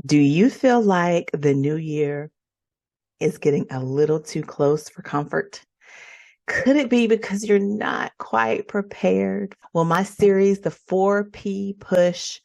Do you feel like the new year is getting a little too close for comfort? Could it be because you're not quite prepared? Well, my series, the 4P Push,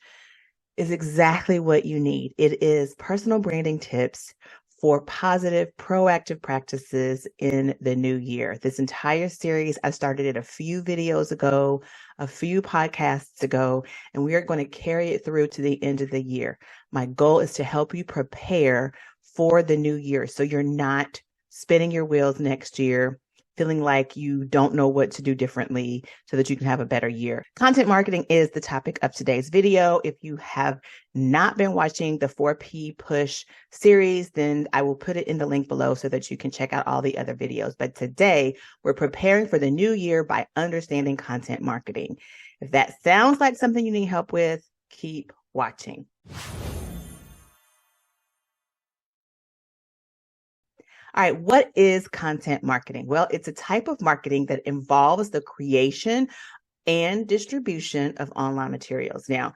is exactly what you need. It is personal branding tips for positive, proactive practices in the new year. This entire series, I started it a few videos ago, a few podcasts ago, and we are going to carry it through to the end of the year. My goal is to help you prepare for the new year so you're not spinning your wheels next year, feeling like you don't know what to do differently so that you can have a better year. Content marketing is the topic of today's video. If you have not been watching the 4P Push series, then I will put it in the link below so that you can check out all the other videos. But today, we're preparing for the new year by understanding content marketing. If that sounds like something you need help with, keep watching. All right, what is content marketing? Well, it's a type of marketing that involves the creation and distribution of online materials. Now,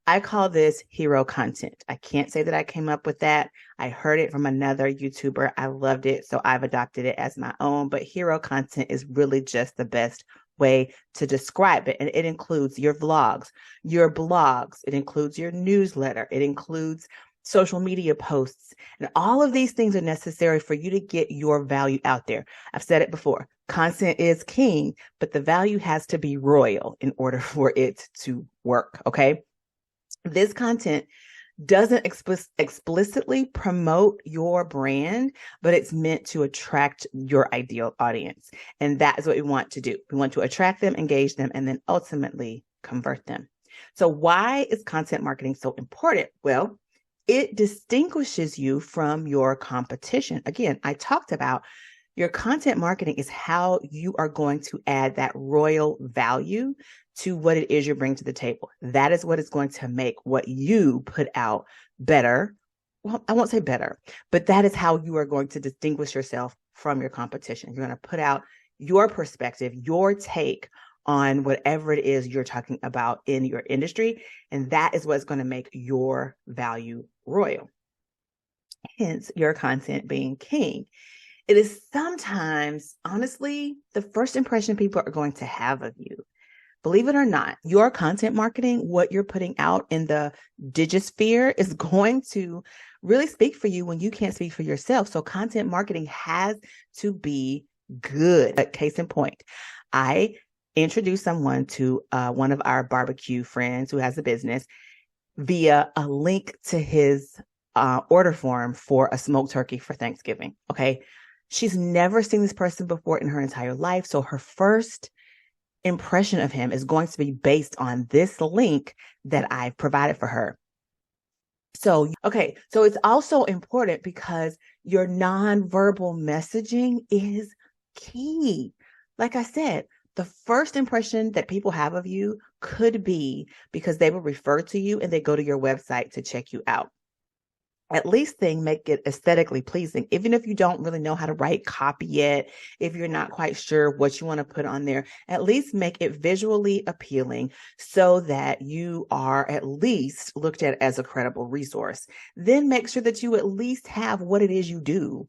I call this hero content. I can't say that I came up with that. I heard it from another YouTuber. I loved it, so I've adopted it as my own. But hero content is really just the best way to describe it. And it includes your vlogs, your blogs, it includes your newsletter, it includes social media posts. And all of these things are necessary for you to get your value out there. I've said it before, content is king, but the value has to be royal in order for it to work. Okay. This content doesn't explicitly promote your brand, but it's meant to attract your ideal audience. And that is what we want to do. We want to attract them, engage them, and then ultimately convert them. So why is content marketing so important? Well, it distinguishes you from your competition. Again, I talked about your content marketing is how you are going to add that royal value to what it is you bring to the table. That is what is going to make what you put out better. Well, I won't say better, but that is how you are going to distinguish yourself from your competition. You're going to put out your perspective, your take on whatever it is you're talking about in your industry. And that is what's going to make your value royal. Hence, your content being king. It is sometimes, honestly, the first impression people are going to have of you. Believe it or not, your content marketing, what you're putting out in the digisphere is going to really speak for you when you can't speak for yourself. So content marketing has to be good. Case in point, I introduced someone to one of our barbecue friends who has a business via a link to his order form for a smoked turkey for Thanksgiving. Okay. She's never seen this person before in her entire life. So her first impression of him is going to be based on this link that I've provided for her. So, okay. So it's also important because your nonverbal messaging is key. Like I said, the first impression that people have of you could be because they will refer to you and they go to your website to check you out. At least make it aesthetically pleasing, even if you don't really know how to write copy yet, if you're not quite sure what you want to put on there, at least make it visually appealing so that you are at least looked at as a credible resource. Then make sure that you at least have what it is you do,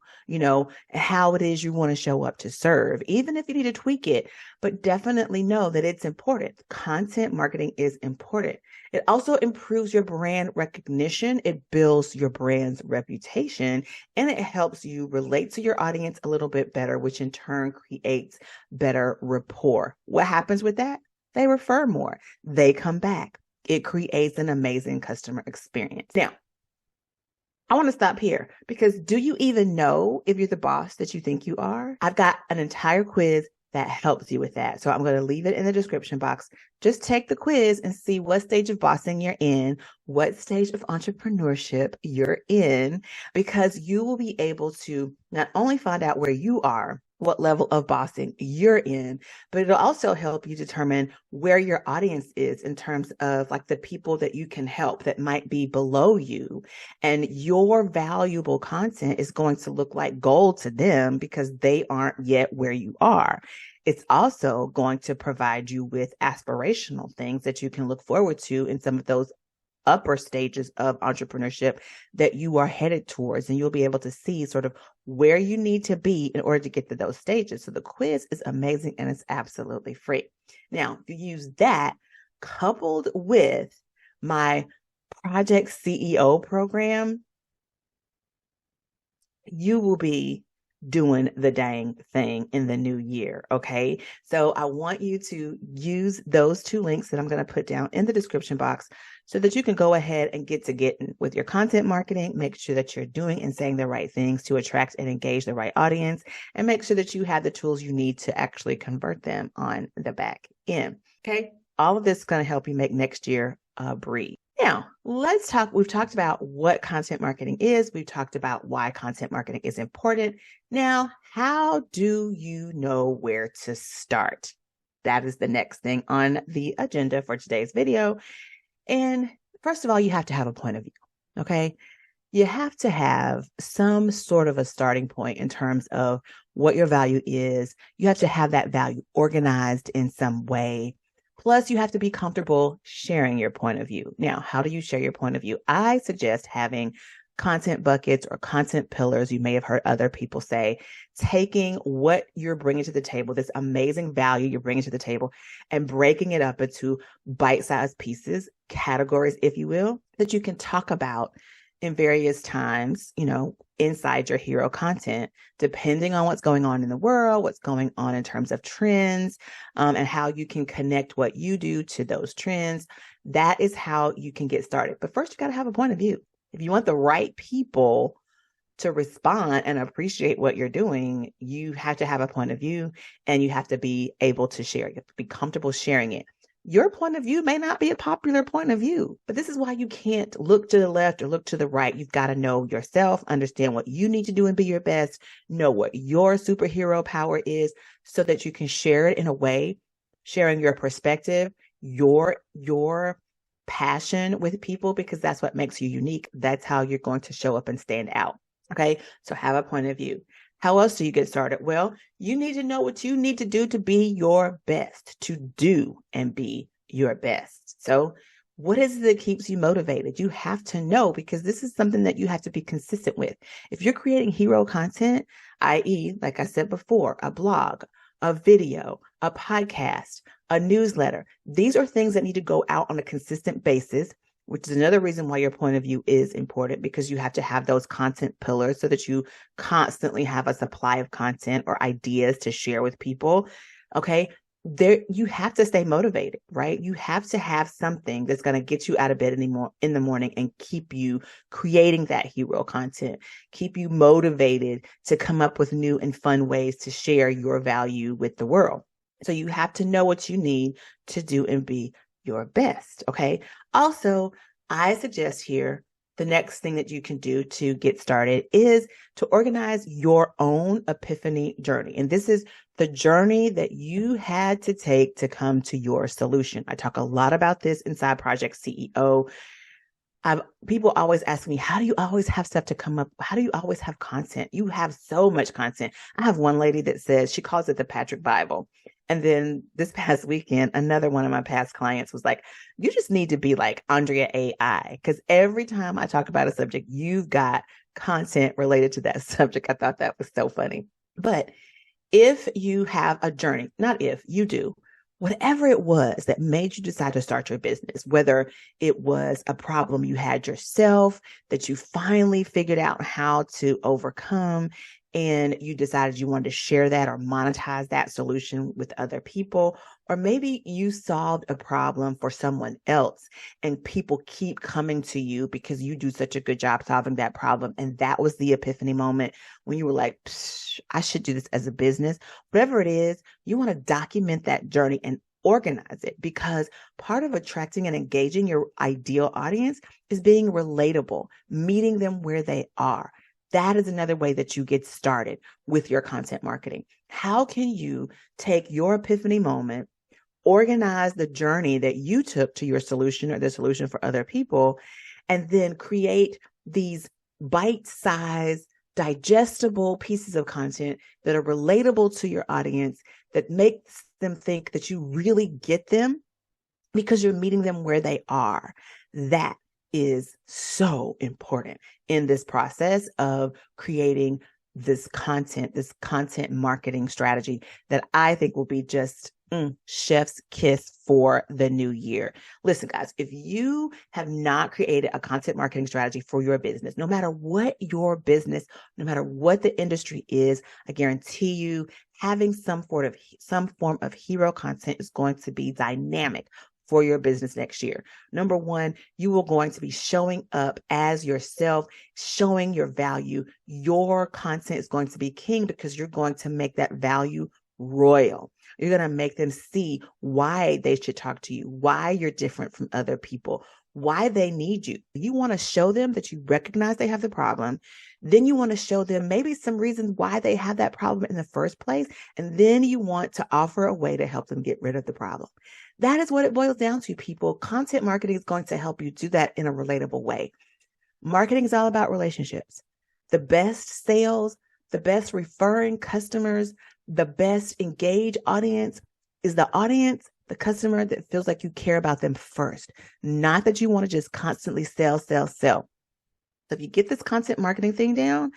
how it is you want to show up to serve, even if you need to tweak it, but definitely know that it's important. Content marketing is important. It also improves your brand recognition. It builds your brand's reputation, and it helps you relate to your audience a little bit better, which in turn creates better rapport. What happens with that? They refer more. They come back. It creates an amazing customer experience. Now, I want to stop here because do you even know if you're the boss that you think you are? I've got an entire quiz that helps you with that. So I'm going to leave it in the description box. Just take the quiz and see what stage of bossing you're in, what stage of entrepreneurship you're in, because you will be able to not only find out where you are, what level of bossing you're in, but it'll also help you determine where your audience is in terms of like the people that you can help that might be below you. And your valuable content is going to look like gold to them because they aren't yet where you are. It's also going to provide you with aspirational things that you can look forward to in some of those upper stages of entrepreneurship that you are headed towards, and you'll be able to see sort of where you need to be in order to get to those stages. So the quiz is amazing and it's absolutely free. Now, if you use that coupled with my Project CEO program, you will be doing the dang thing in the new year. Okay. So I want you to use those two links that I'm going to put down in the description box so that you can go ahead and get to getting with your content marketing. Make sure that you're doing and saying the right things to attract and engage the right audience, and make sure that you have the tools you need to actually convert them on the back end. Okay. All of this is going to help you make next year a breeze. Now, let's talk. We've talked about what content marketing is. We've talked about why content marketing is important. Now, how do you know where to start? That is the next thing on the agenda for today's video. And first of all, you have to have a point of view. Okay. You have to have some sort of a starting point in terms of what your value is. You have to have that value organized in some way. Plus, you have to be comfortable sharing your point of view. Now, how do you share your point of view? I suggest having content buckets or content pillars. You may have heard other people say, taking what you're bringing to the table, this amazing value you're bringing to the table, and breaking it up into bite-sized pieces, categories, if you will, that you can talk about in various times, inside your hero content, depending on what's going on in the world, what's going on in terms of trends, and how you can connect what you do to those trends. That is how you can get started. But first, you got to have a point of view. If you want the right people to respond and appreciate what you're doing, you have to have a point of view, and you have to be able to share. You have to be comfortable sharing it. Your point of view may not be a popular point of view, but this is why you can't look to the left or look to the right. You've got to know yourself, understand what you need to do and be your best, know what your superhero power is so that you can share it in a way, sharing your perspective, your passion with people, because that's what makes you unique. That's how you're going to show up and stand out. Okay. So have a point of view. How else do you get started? Well, you need to know what you need to do to be your best, to do and be your best. So what is it that keeps you motivated? You have to know, because this is something that you have to be consistent with. If you're creating hero content, i.e., like I said before, a blog, a video, a podcast, a newsletter, these are things that need to go out on a consistent basis, which is another reason why your point of view is important, because you have to have those content pillars so that you constantly have a supply of content or ideas to share with people. Okay. You have to stay motivated, right? You have to have something that's going to get you out of bed in the morning and keep you creating that hero content, keep you motivated to come up with new and fun ways to share your value with the world. So you have to know what you need to do and be your best. Okay. Also, I suggest here, the next thing that you can do to get started is to organize your own epiphany journey. And this is the journey that you had to take to come to your solution. I talk a lot about this inside Project CEO. People always ask me, how do you always have stuff to come up? How do you always have content? You have so much content. I have one lady that says, she calls it the Patrick Bible. And then this past weekend, another one of my past clients was like, you just need to be like Andrea AI, because every time I talk about a subject, you've got content related to that subject. I thought that was so funny. But if you have a journey, not if, you do, whatever it was that made you decide to start your business, whether it was a problem you had yourself that you finally figured out how to overcome, and you decided you wanted to share that or monetize that solution with other people, or maybe you solved a problem for someone else and people keep coming to you because you do such a good job solving that problem. And that was the epiphany moment when you were like, I should do this as a business. Whatever it is, you want to document that journey and organize it, because part of attracting and engaging your ideal audience is being relatable, meeting them where they are. That is another way that you get started with your content marketing. How can you take your epiphany moment, organize the journey that you took to your solution or the solution for other people, and then create these bite-sized, digestible pieces of content that are relatable to your audience, that makes them think that you really get them because you're meeting them where they are. That is so important in this process of creating this content marketing strategy that I think will be just chef's kiss for the new year. Listen, guys, if you have not created a content marketing strategy for your business, no matter what your business, no matter what the industry is, I guarantee you having some form of hero content is going to be dynamic for your business next year. Number one, you are going to be showing up as yourself, showing your value. Your content is going to be king because you're going to make that value royal. You're going to make them see why they should talk to you, why you're different from other people, why they need you. You want to show them that you recognize they have the problem. Then you want to show them maybe some reasons why they have that problem in the first place. And then you want to offer a way to help them get rid of the problem. That is what it boils down to, people. Content marketing is going to help you do that in a relatable way. Marketing is all about relationships. The best sales, the best referring customers, the best engaged audience is the customer that feels like you care about them first, not that you want to just constantly sell. So if you get this content marketing thing down,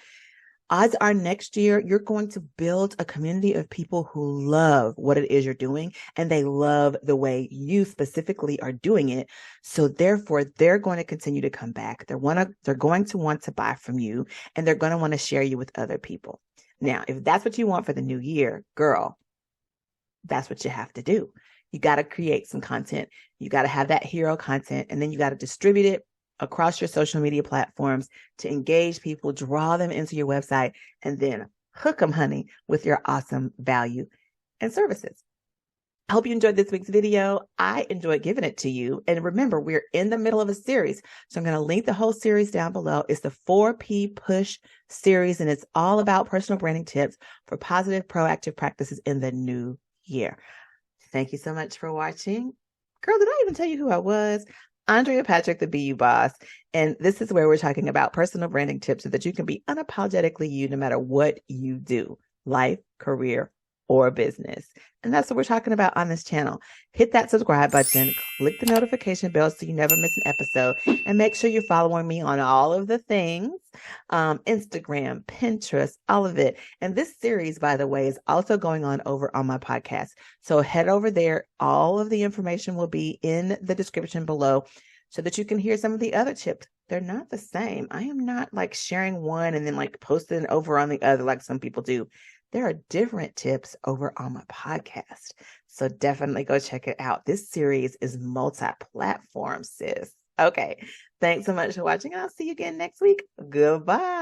odds are next year, you're going to build a community of people who love what it is you're doing, and they love the way you specifically are doing it. So therefore, they're going to continue to come back. They're going to want to buy from you, and they're going to want to share you with other people. Now, if that's what you want for the new year, girl, that's what you have to do. You got to create some content. You got to have that hero content, and then you got to distribute it across your social media platforms to engage people, draw them into your website, and then hook them, honey, with your awesome value and services. I hope you enjoyed this week's video. I enjoyed giving it to you. And remember, we're in the middle of a series. So I'm going to link the whole series down below. It's the 4P Push series, and it's all about personal branding tips for positive, proactive practices in the new year. Thank you so much for watching. Girl, did I even tell you who I was? Andrea Patrick, the BU Boss. And this is where we're talking about personal branding tips so that you can be unapologetically you no matter what you do, life, career, or business. And that's what we're talking about on this channel. Hit that subscribe button, click the notification bell so you never miss an episode, and make sure you're following me on all of the things, Instagram, Pinterest, all of it. And this series, by the way, is also going on over on my podcast. So head over there. All of the information will be in the description below so that you can hear some of the other tips. They're not the same. I am not like sharing one and then like posting over on the other like some people do. There are different tips over on my podcast. So definitely go check it out. This series is multi-platform, sis. Okay. Thanks so much for watching. I'll see you again next week. Goodbye.